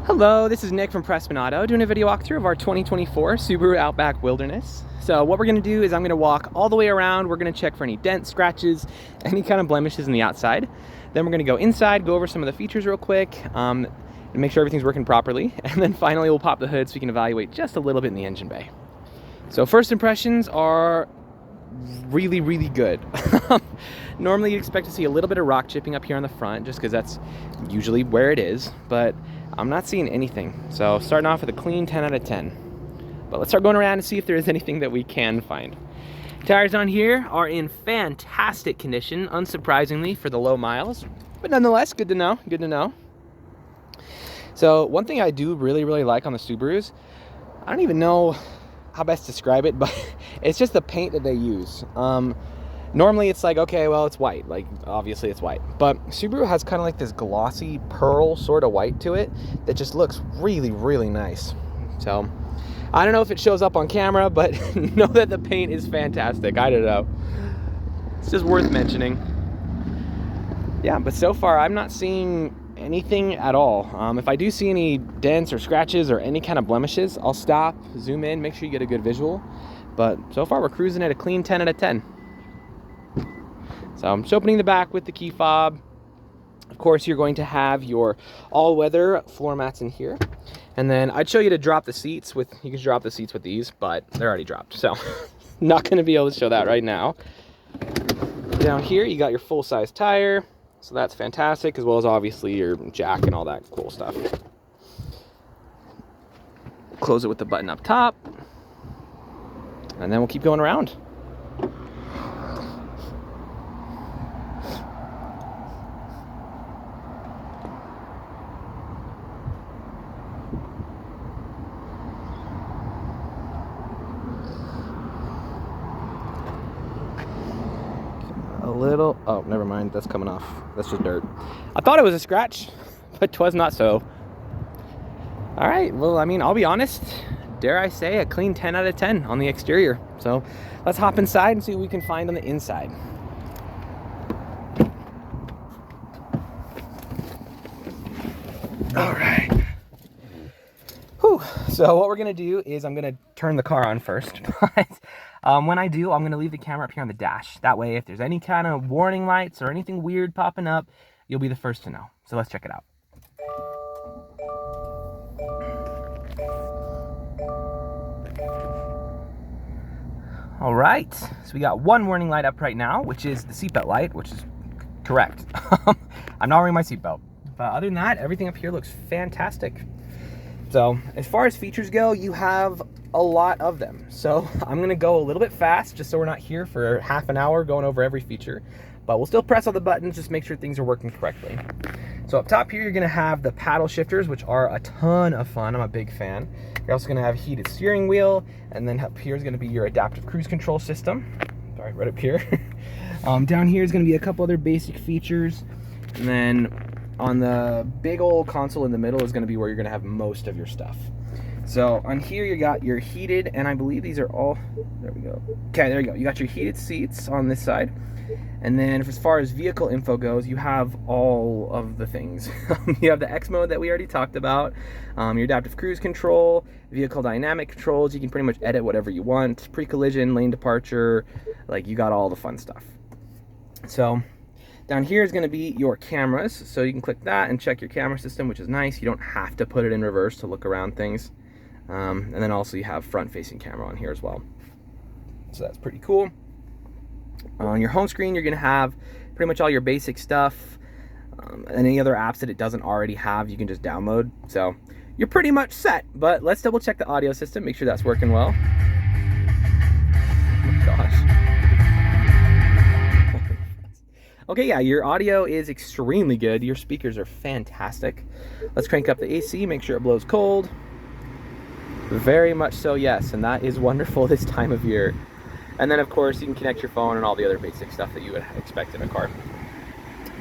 Hello, this is Nick from Prestman doing a video walkthrough of our 2024 Subaru Outback Wilderness. So what we're going to do is I'm going to walk all the way around. We're going to check for any dents, scratches, any kind of blemishes in the outside. Then we're going to go inside, go over some of the features real quick, and make sure everything's working properly. And then finally we'll pop the hood so we can evaluate just a little bit in the engine bay. So first impressions are really, really good. Normally you'd expect to see a little bit of rock chipping up here on the front just because that's usually where it is, but I'm not seeing anything. So starting off with a clean 10 out of 10. But let's start going around and see if there is anything that we can find. Tires on here are in fantastic condition, unsurprisingly for the low miles, but nonetheless, good to know, good to know. So one thing I do really like on the Subarus, I don't even know how best to describe it, but it's just the paint that they use. Normally it's like, okay, well, it's white, like obviously it's white, but Subaru has kind of like this glossy pearl sort of white to it that just looks really nice. So I don't know if it shows up on camera, but know that the paint is fantastic. I don't know, it's just worth mentioning. Yeah, but so far I'm not seeing anything at all. If I do see any dents or scratches or any kind of blemishes, I'll stop, zoom in, make sure you get a good visual. But so far we're cruising at a clean 10 out of 10. So I'm just opening the back with the key fob. Of course, you're going to have your all-weather floor mats in here. And then I'd show you to drop the seats with, you can drop the seats with these, but they're already dropped. So not gonna be able to show that right now. Down here, you got your full-size tire. So that's fantastic, as well as obviously your jack and all that cool stuff. Close it with the button up top. And then we'll keep going around. A little, oh, never mind, that's coming off. That's just dirt. I thought it was a scratch, but 'twas not so. All right, well, I mean, I'll be honest, dare I say a clean 10 out of 10 on the exterior. So let's hop inside and see what we can find on the inside. All right. Whew. So what we're gonna do is I'm gonna turn the car on first, but when I do, I'm gonna leave the camera up here on the dash. That way, if there's any kind of warning lights or anything weird popping up, you'll be the first to know. So let's check it out. All right, so we got one warning light up right now, which is the seatbelt light, which is correct. I'm not wearing my seatbelt, but other than that, everything up here looks fantastic. So as far as features go, you have a lot of them. So I'm gonna go a little bit fast just so we're not here for half an hour going over every feature, but we'll still press all the buttons, just make sure things are working correctly. So up top here, you're gonna have the paddle shifters, which are a ton of fun. I'm a big fan. You're also gonna have heated steering wheel, and then up here is gonna be your adaptive cruise control system. Sorry, right up here. Down here is gonna be a couple other basic features, and then on the big old console in the middle is gonna be where you're gonna have most of your stuff. So on here you got your heated, and I believe these are all, there we go. Okay, there you go. You got your heated seats on this side. And then as far as vehicle info goes, you have all of the things. You have the X mode that we already talked about, your adaptive cruise control, vehicle dynamic controls. You can pretty much edit whatever you want, pre-collision, lane departure, like you got all the fun stuff. So down here is going to be your cameras. So you can click that and check your camera system, which is nice. You don't have to put it in reverse to look around things. And then also you have front-facing camera on here as well. So that's pretty cool. On your home screen, you're going to have pretty much all your basic stuff. And any other apps that it doesn't already have, you can just download. So you're pretty much set. But let's double check the audio system, make sure that's working well. Oh my gosh. Okay, yeah, your audio is extremely good. Your speakers are fantastic. Let's crank up the AC, make sure it blows cold. Very much so, yes, and that is wonderful this time of year. And then, of course, you can connect your phone and all the other basic stuff that you would expect in a car.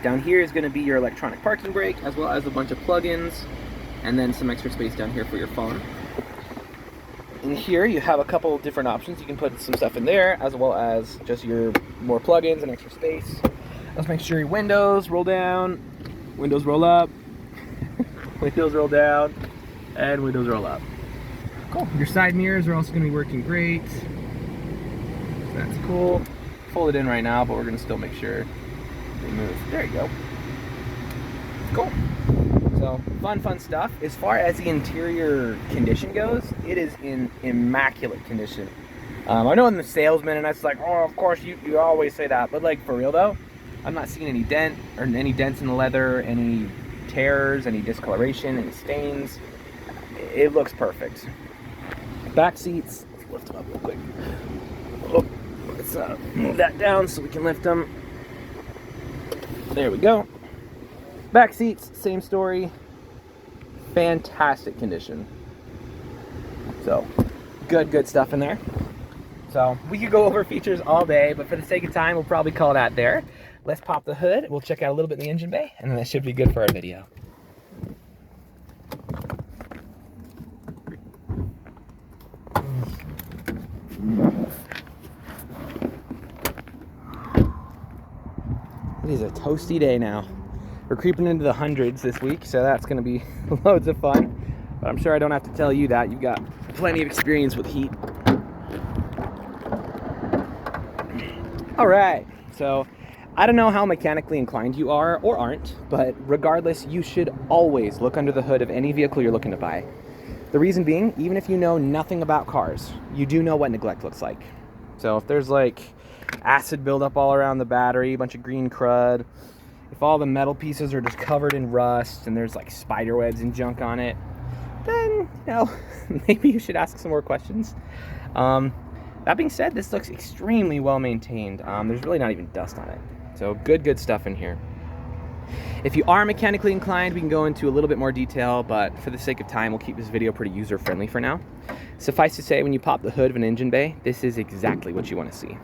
Down here is going to be your electronic parking brake, as well as a bunch of plugins, and then some extra space down here for your phone. In here, you have a couple different options. You can put some stuff in there, as well as just your more plugins and extra space. Let's make sure your windows roll down, windows roll up, windows roll down. And windows roll up. Cool. Your side mirrors are also going to be working great. So that's cool. Fold it in right now, but we're going to still make sure they move. There you go. Cool. So fun stuff. As far as the interior condition goes, it is in immaculate condition. I know I'm the salesman, and that's like, oh, of course you always say that, but like for real though, I'm not seeing any dent or any dents in the leather, any tears, any discoloration, any stains. It looks perfect. Back seats, let's lift them up real quick. Oh, let's move that down so we can lift them. There we go. Back seats, same story. Fantastic condition. So, good stuff in there. So, we could go over features all day, but for the sake of time, we'll probably call that there. Let's pop the hood. We'll check out a little bit in the engine bay, and then that should be good for our video. It is a toasty day now. We're creeping into the hundreds this week, so that's going to be loads of fun. But I'm sure I don't have to tell you that. You've got plenty of experience with heat. All right, so I don't know how mechanically inclined you are or aren't, but regardless, you should always look under the hood of any vehicle you're looking to buy. The reason being, even if you know nothing about cars, you do know what neglect looks like. So if there's like acid buildup all around the battery, a bunch of green crud, if all the metal pieces are just covered in rust and there's like spider webs and junk on it, then, you know, maybe you should ask some more questions. That being said, this looks extremely well maintained. There's really not even dust on it. So good stuff in here. If you are mechanically inclined, we can go into a little bit more detail, but for the sake of time, we'll keep this video pretty user-friendly for now. Suffice to say, when you pop the hood of an engine bay, this is exactly what you want to see.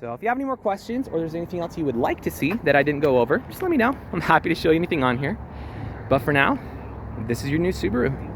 So if you have any more questions or there's anything else you would like to see that I didn't go over, just let me know. I'm happy to show you anything on here. But for now, this is your new Subaru.